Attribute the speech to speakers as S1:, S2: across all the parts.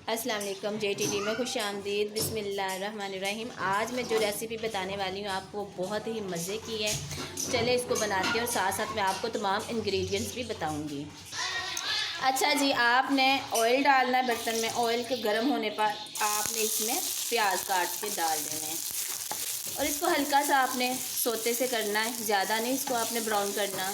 S1: अस्सलाम वालेकुम। JTD में खुश आमदीद। बिस्मिल्लाहिर्रहमानिर्रहीम। आज मैं जो रेसिपी बताने वाली हूँ आपको बहुत ही मज़े की है। चले इसको बनाते हैं और साथ साथ मैं आपको तमाम इंग्रेडिएंट्स भी बताऊँगी। अच्छा जी, आपने ऑयल डालना है बर्तन में। ऑयल के गर्म होने पर आपने इसमें प्याज काट के डाल देने हैं और इसको हल्का सा आपने सोते से करना है, ज़्यादा नहीं इसको आपने ब्राउन करना।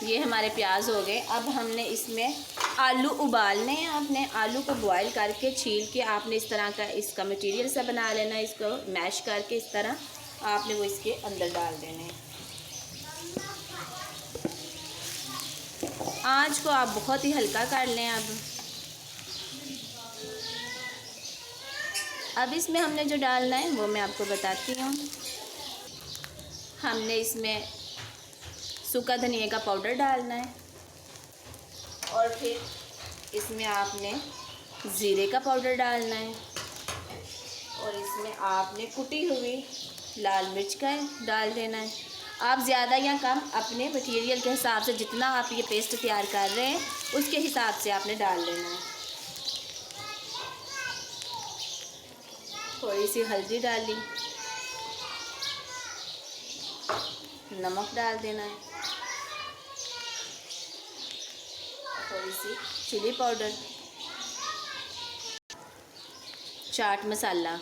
S1: ये हमारे प्याज हो गए। अब हमने इसमें आलू उबालने हैं। आपने आलू को बॉईल करके छील के आपने इस तरह का इसका मटेरियल सा बना लेना है। इसको मैश करके इस तरह आपने वो इसके अंदर डाल देने हैं। आँच को आप बहुत ही हल्का कर लें। अब इसमें हमने जो डालना है वो मैं आपको बताती हूँ। हमने इसमें सूखा धनिया का पाउडर डालना है और फिर इसमें आपने ज़ीरे का पाउडर डालना है और इसमें आपने कुटी हुई लाल मिर्च का डाल देना है। आप ज़्यादा या कम अपने मटेरियल के हिसाब से, जितना आप ये पेस्ट तैयार कर रहे हैं उसके हिसाब से आपने डाल देना है। थोड़ी सी हल्दी डाली, नमक डाल देना है, थोड़ी सी चिली पाउडर, चाट मसाला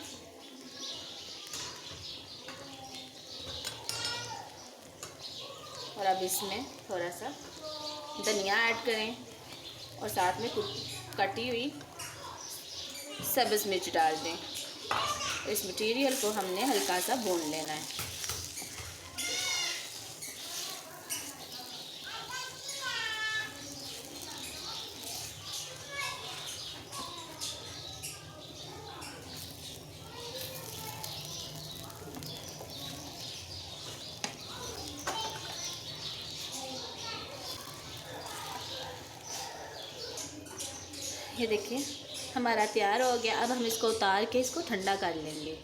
S1: और अब इसमें थोड़ा सा धनिया ऐड करें और साथ में कटी हुई सब्ज़ मिर्च डाल दें। इस मटेरियल को हमने हल्का सा भून लेना है। ये देखिए हमारा तैयार हो गया। अब हम इसको उतार के इसको ठंडा कर लेंगे।